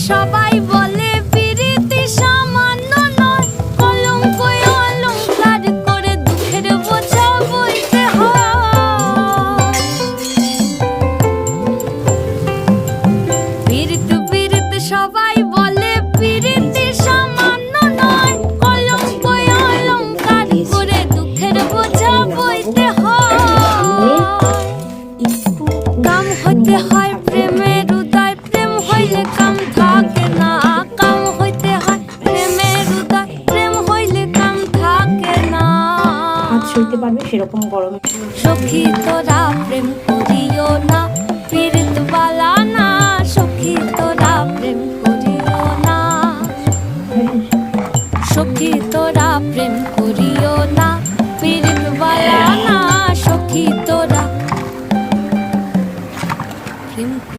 সবাই বলে পিরিতি সামান্য নয়, কলঙ্ক অলংকার করে দুঃখের বোঝা বইতে হয়। পিরিত পিরিত সবাই বলে পিরিতি সামান্য নয়, কলঙ্ক অলংকার করে দুঃখের বোঝা বইতে হয়। কাম হইতে হয় প্রেমের উদয়, প্রেম হইলে কাম থাকে না। কাম হইতে হয় প্রেমের উদয়, প্রেম হইলে কাম থাকে না। হাত সইতে পারবে সেরকম গরমে। সখী তোরা প্রেম করিও না, পীড়িত বালা না। সখী